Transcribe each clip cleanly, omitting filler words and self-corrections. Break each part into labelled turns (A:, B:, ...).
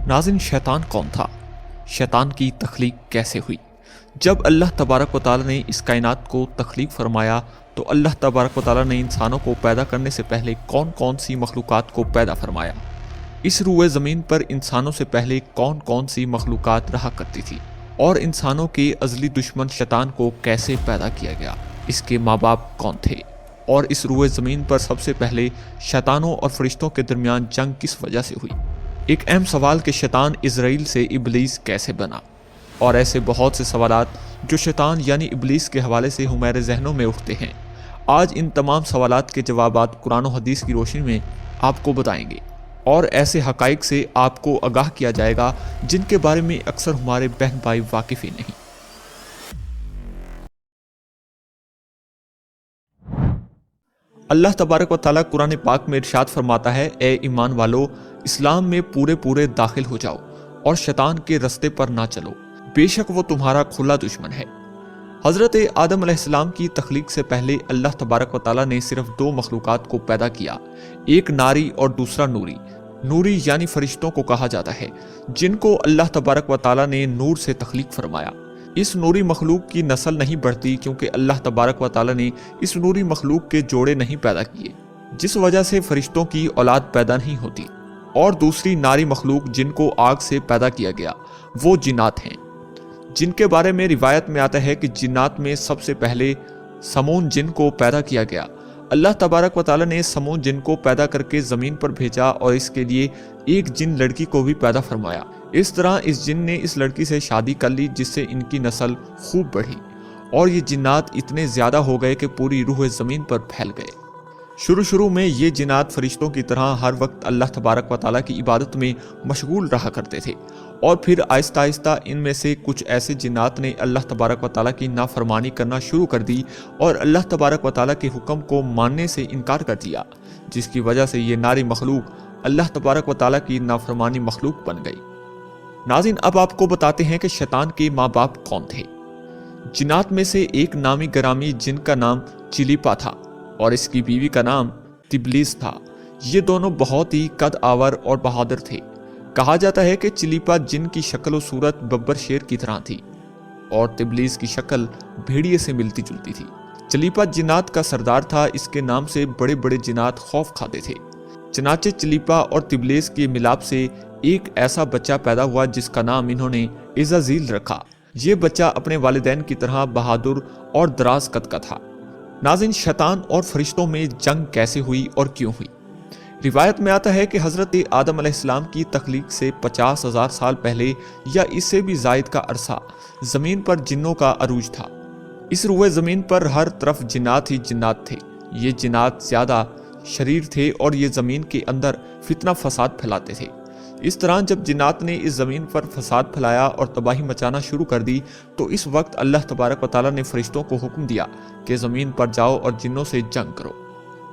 A: नाज़रीन, शैतान कौन था? शैतान की तख्लीक कैसे हुई? जब अल्लाह तबारक व तआला ने इस कायनात को तख्लीक फरमाया तो अल्लाह तबारक व तआला ने इंसानों को पैदा करने से पहले कौन कौन सी मखलूक़ात को पैदा फरमाया? इस रूए ज़मीन पर इंसानों से पहले कौन कौन सी मखलूक़ात रहा करती थी? और इंसानों के अज़ली दुश्मन शैतान को कैसे पैदा किया गया? इसके माँ बाप कौन थे? और इस रूए ज़मीन पर सबसे पहले शैतानों और फरिश्तों के दरमियान जंग किस वजह से हुई? एक अहम सवाल कि शैतान इज़राइल से इब्लीस कैसे बना, और ऐसे बहुत से सवालात जो शैतान यानी इब्लीस के हवाले से हमारे जहनों में उठते हैं। आज इन तमाम सवालात के जवाबात कुरान और हदीस की रोशनी में आपको बताएंगे और ऐसे हकाइक से आपको आगाह किया जाएगा जिनके बारे में अक्सर हमारे बहन भाई वाकिफ ही नहीं। अल्लाह तबारक व तआला कुरान पाक में इरशाद फरमाता है, ए ईमान वालो, इस्लाम में पूरे पूरे दाखिल हो जाओ और शैतान के रास्ते पर ना चलो, बेशक वो तुम्हारा खुला दुश्मन है। हज़रत आदम अलैहिस्सलाम की तख्लीक से पहले अल्लाह तबारक व तआला ने सिर्फ दो मखलूक़ात को पैदा किया, एक नारी और दूसरा नूरी। नूरी यानी फरिश्तों को कहा जाता है, जिनको अल्लाह तबारक व तआला ने नूर से तख्लीक फरमाया। इस नूरी मखलूक की नस्ल नहीं बढ़ती क्योंकि अल्लाह तबारक व तआला ने इस नूरी मखलूक के जोड़े नहीं पैदा किए, जिस वजह से फरिश्तों की औलाद पैदा नहीं होती। और दूसरी नारी मखलूक जिनको आग से पैदा किया गया वो जिन्नात हैं, जिनके बारे में रिवायत में आता है कि जिन्नात में सबसे पहले समून जिन को पैदा किया गया। अल्लाह तबारक व तआला ने समून जिन को पैदा करके ज़मीन पर भेजा और इसके लिए एक जिन लड़की को भी पैदा फरमाया। इस तरह इस जिन ने इस लड़की से शादी कर ली, जिससे इनकी नस्ल खूब बढ़ी और ये जिन्नात इतने ज़्यादा हो गए कि पूरी रूह ज़मीन पर फैल गए। शुरू में ये जिन्नात फरिश्तों की तरह हर वक्त अल्लाह तबारक व तआला की इबादत में मशगूल रहा करते थे, और फिर आहिस्ता आहिस्ता इनमें से कुछ ऐसे जिन्नात ने अल्लाह तबारक व तआला की नाफरमानी करना शुरू कर दी और अल्लाह तबारक व तआला के हुक्म को मानने से इनकार कर दिया, जिसकी वजह से ये नारी मखलूक अल्लाह तबारक व तआला की नाफरमानी मखलूक बन गई। नाज़रीन, अब आपको बताते हैं कि शैतान के माँ बाप कौन थे। जिन्नात में से एक नामी गरामी जिनका नाम चिलीपा था और इसकी बीवी का नाम तिबलीस था। ये दोनों बहुत ही कद आवर और बहादुर थे। कहा जाता है कि चिलीपा जिन की शक्ल और सूरत बब्बर शेर की तरह थी और तिबलीस की शक्ल भेड़िए से मिलती जुलती थी। चिलीपा जिन्नात का सरदार था, इसके नाम से बड़े बड़े जिन्नात खौफ खाते थे। चनाचे चिलीपा और तिबलीस के मिलाप से एक ऐसा बच्चा पैदा हुआ जिसका नाम इन्होंने इज़ाज़ील रखा। ये बच्चा अपने वालिदैन की तरह बहादुर और दराज कद का था। नाज़रीन, शैतान और फरिश्तों में जंग कैसे हुई और क्यों हुई? रिवायत में आता है कि हज़रत आदम अलैहिस्सलाम की तख्लीक से 50,000 साल पहले या इससे भी ज़ायद का अरसा ज़मीन पर जिन्नों का अरूज था। इस रूए ज़मीन पर हर तरफ जिन्नात ही जिन्नात थे। ये जिन्नात ज़्यादा शरीर थे और ये ज़मीन के अंदर फितना फसाद फैलाते थे। इस तरह जब जिन्नात ने इस ज़मीन पर फसाद फैलाया और तबाही मचाना शुरू कर दी तो इस वक्त अल्लाह तबारक व तआला ने फरिश्तों को हुक्म दिया कि ज़मीन पर जाओ और जिन्नों से जंग करो।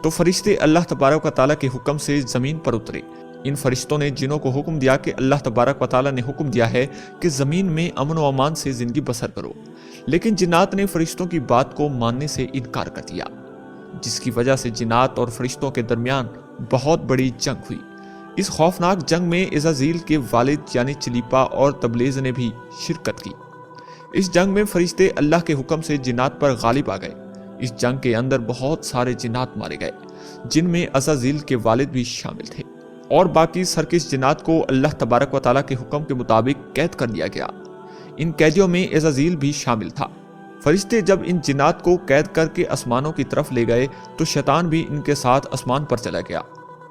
A: तो फरिश्ते अल्लाह तबारक व तआला के हुक्म से ज़मीन पर उतरे। इन फरिश्तों ने जिन्नों को हुक्म दिया कि अल्लाह तबारक व तआला ने हुक्म दिया है कि ज़मीन में अमन व अमान से ज़िंदगी बसर करो, लेकिन जिन्नात ने फरिश्तों की बात को मानने से इनकार कर दिया, जिसकी वजह से जिन्नात और फरिश्तों के दरमियान बहुत बड़ी जंग हुई। इस खौफनाक जंग में इज़ाज़ील के वालिद यानी चिलीपा और तबलीज़ ने भी शिरकत की। इस जंग में फरिश्ते अल्लाह के हुक्म से जिन्नात पर गालिब आ गए। इस जंग के अंदर बहुत सारे जिन्नात मारे गए, जिनमें इज़ाज़ील के वालिद भी शामिल थे, और बाकी सरकिश जिन्नात को अल्लाह तबारक व तआला के हुक्म के मुताबिक कैद कर लिया गया। इन कैदियों में इज़ाज़ील भी शामिल था। फरिश्ते जब इन जिन्नात को कैद करके आसमानों की तरफ ले गए तो शैतान भी इनके साथ आसमान पर चला गया।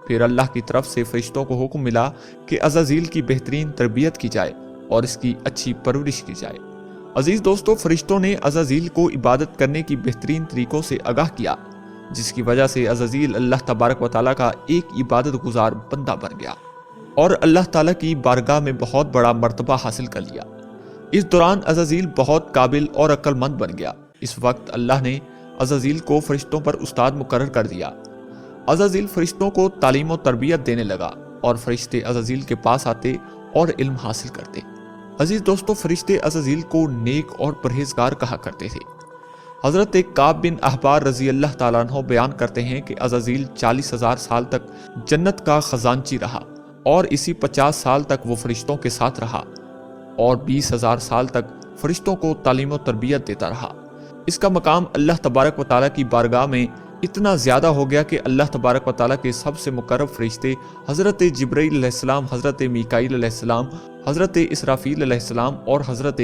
A: फिर अल्लाह की तरफ से फरिश्तों को हुक्म मिला कि इज़ाज़ील की बेहतरीन तरबियत की जाए और इसकी अच्छी परवरिश की जाए। अजीज दोस्तों, फरिश्तों ने इज़ाज़ील को इबादत करने की बेहतरीन तरीकों से आगाह किया, जिसकी वजह से इज़ाज़ील अल्लाह तबारक व तआला का एक इबादत गुजार बंदा बन गया और अल्लाह ताला की बारगाह में बहुत बड़ा मर्तबा हासिल कर लिया। इस दौरान इज़ाज़ील बहुत काबिल और अक्लमंद बन गया। इस वक्त अल्लाह ने इज़ाज़ील को फरिश्तों पर उस्ताद मुकर्रर कर दिया। इज़ाज़ील फरिश्तों को तालीम और तरबियत देने लगा और फरिश्ते इज़ाज़ील के पास आते और इल्म हासिल करते। अजीज दोस्तों, फरिश्ते इज़ाज़ील को नेक और परहेजगार कहा करते थे। हज़रत काब बिन अहबार रज़ी अल्लाह ताला अन्हु बयान करते हैं कि इज़ाज़ील 40,000 साल तक जन्नत का खजानची रहा اور اسی 50 سال تک وہ فرشتوں کے ساتھ رہا اور 20,000 سال تک فرشتوں کو تعلیم و تربیت دیتا رہا۔ اس کا مقام اللہ تبارک و تعالیٰ کی بارگاہ میں اتنا زیادہ ہو گیا کہ اللہ تبارک و تعالیٰ کے سب سے مقرب فرشتے حضرت جبرائیل علیہ السلام، حضرت میکائیل علیہ السلام، حضرت اسرافیل علیہ السلام اور حضرت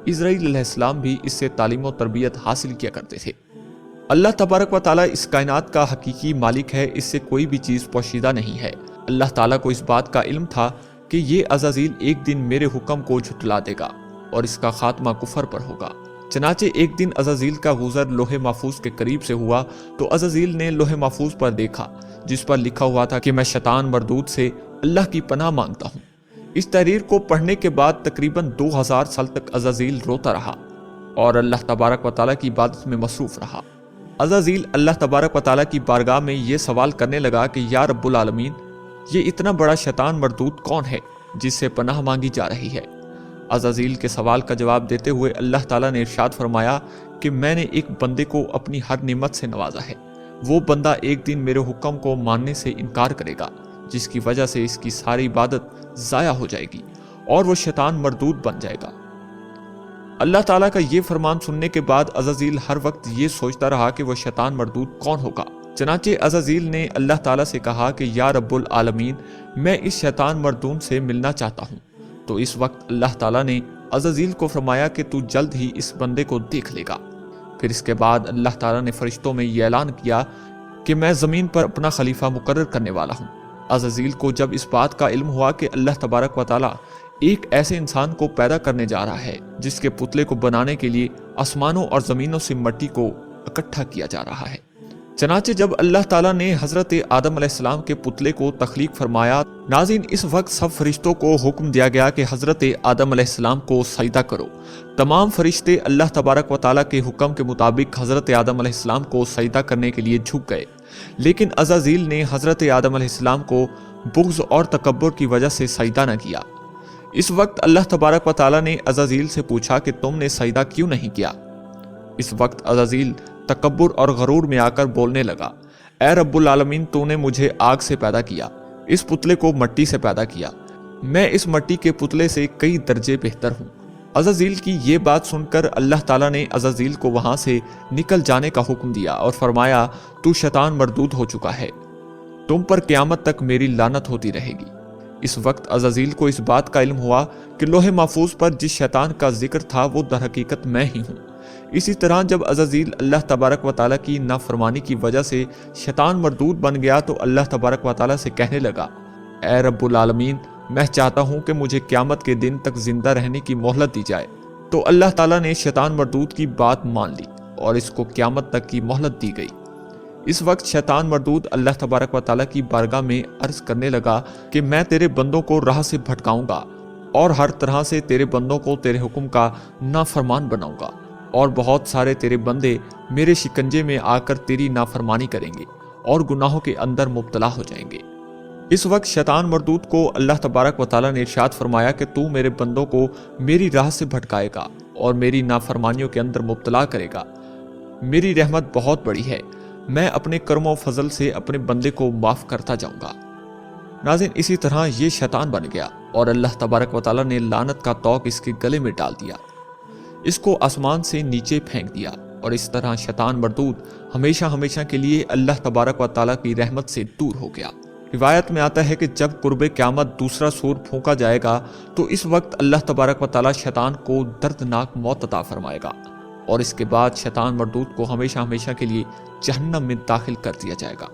A: عزرائیل علیہ السلام بھی اس سے تعلیم و تربیت حاصل کیا کرتے تھے۔ اللہ تبارک و تعالیٰ اس کائنات کا حقیقی مالک ہے، اس سے کوئی بھی چیز پوشیدہ نہیں ہے۔ اللہ تعالیٰ کو اس بات کا علم تھا کہ یہ عزازیل ایک دن میرے حکم کو جھٹلا دے گا اور اس کا خاتمہ کفر پر ہوگا۔ چنانچہ ایک دن عزازیل کا گزر لوح محفوظ کے قریب سے ہوا تو عزازیل نے لوح محفوظ پر دیکھا جس پر لکھا ہوا تھا کہ میں شیطان مردود سے اللہ کی پناہ مانگتا ہوں۔ اس تحریر کو پڑھنے کے بعد تقریباً 2000 سال تک عزازیل روتا رہا اور اللہ تبارک و تعالیٰ کی عبادت میں مصروف رہا۔ عزازیل اللہ تبارک و تعالیٰ کی بارگاہ میں یہ سوال کرنے لگا کہ یا رب العالمین، یہ اتنا بڑا شیطان مردود کون ہے جس سے پناہ مانگی جا رہی ہے؟ عزازیل کے سوال کا جواب دیتے ہوئے اللہ تعالیٰ نے ارشاد فرمایا کہ میں نے ایک بندے کو اپنی ہر نعمت سے نوازا ہے۔ وہ بندہ ایک دن میرے حکم کو ماننے سے انکار کرے گا جس کی وجہ سے اس کی ساری عبادت ضائع ہو جائے گی اور وہ شیطان مردود بن جائے گا۔ اللہ تعالیٰ کا یہ فرمان سننے کے بعد عزازیل ہر وقت یہ سوچتا رہا کہ وہ شیطان مردود کون ہوگا۔ چنانچہ عزازیل نے اللہ تعالیٰ سے کہا کہ یا رب العالمین، میں اس شیطان مردود سے ملنا چاہتا ہوں۔ تو اس وقت اللہ تعالیٰ نے عزازیل کو فرمایا کہ تو جلد ہی اس بندے کو دیکھ لے گا۔ پھر اس کے بعد اللہ تعالیٰ نے فرشتوں میں یہ اعلان کیا کہ میں زمین پر اپنا خلیفہ مقرر کرنے والا ہوں۔ عزازیل کو جب اس بات کا علم ہوا کہ اللہ تبارک و تعالیٰ ایک ایسے انسان کو پیدا کرنے جا رہا ہے جس کے پتلے کو بنانے کے لیے آسمانوں اور زمینوں سے مٹی کو اکٹھا کیا جا رہا ہے، چنانچہ جب اللہ تعالیٰ نے حضرت آدم علیہ السلام کے پتلے کو تخلیق فرمایا، ناظرین اس وقت سب فرشتوں کو حکم دیا گیا کہ حضرت آدم علیہ السلام کو سجدہ کرو۔ تمام فرشتے اللہ تبارک و تعالیٰ کے حکم کے مطابق حضرت آدم علیہ السلام کو سجدہ کرنے کے لیے جھک گئے، لیکن عزازیل نے حضرت آدم علیہ السلام کو بغض اور تکبر کی وجہ سے سجدہ نہ کیا۔ اس وقت اللہ تبارک و تعالیٰ نے عزازیل سے پوچھا کہ تم نے سجدہ کیوں نہیں کیا؟ اس وقت عزازیل تکبر اور غرور میں آ کر بولنے لگا، اے رب العالمین، تو نے مجھے آگ سے پیدا کیا، اس پتلے کو مٹی سے پیدا کیا، میں اس مٹی کے پتلے سے کئی درجے بہتر ہوں۔ عزازیل کی یہ بات سن کر اللہ تعالیٰ نے عزازیل کو وہاں سے نکل جانے کا حکم دیا اور فرمایا تو شیطان مردود ہو چکا ہے، تم پر قیامت تک میری لعنت ہوتی رہے گی۔ اس وقت عزازیل کو اس بات کا علم ہوا کہ لوح محفوظ پر جس شیطان کا ذکر تھا وہ در حقیقت میں ہی ہوں۔ اسی طرح جب عزازیل اللہ تبارک و تعالیٰ کی نافرمانی کی وجہ سے شیطان مردود بن گیا تو اللہ تبارک و تعالیٰ سے کہنے لگا، اے رب العالمین، میں چاہتا ہوں کہ مجھے قیامت کے دن تک زندہ رہنے کی مہلت دی جائے۔ تو اللہ تعالیٰ نے شیطان مردود کی بات مان لی اور اس کو قیامت تک کی مہلت دی گئی۔ اس وقت شیطان مردود اللہ تبارک و تعالیٰ کی بارگاہ میں عرض کرنے لگا کہ میں تیرے بندوں کو راہ سے بھٹکاؤں گا اور ہر طرح سے تیرے بندوں کو تیرے حکم کا نافرمان بناؤں گا، اور بہت سارے تیرے بندے میرے شکنجے میں آ کر تیری نافرمانی کریں گے اور گناہوں کے اندر مبتلا ہو جائیں گے۔ اس وقت شیطان مردود کو اللہ تبارک و تعالیٰ نے ارشاد فرمایا کہ تو میرے بندوں کو میری راہ سے بھٹکائے گا اور میری نافرمانیوں کے اندر مبتلا کرے گا۔ میری رحمت بہت بڑی ہے، میں اپنے کرم و فضل سے اپنے بندے کو معاف کرتا جاؤں گا۔ ناظرین اسی طرح یہ شیطان بن گیا اور اللہ تبارک و تعالیٰ نے لعنت کا توق اس کے گلے میں ڈال دیا، اس کو آسمان سے نیچے پھینک دیا، اور اس طرح شیطان مردود ہمیشہ ہمیشہ کے لیے اللہ تبارک و تعالیٰ کی رحمت سے دور ہو گیا۔ روایت میں آتا ہے کہ جب قرب قیامت دوسرا سور پھونکا جائے گا تو اس وقت اللہ تبارک و تعالیٰ شیطان کو دردناک موت عطا فرمائے گا، اور اس کے بعد شیطان مردود کو ہمیشہ ہمیشہ کے لیے جہنم میں داخل کر دیا جائے گا۔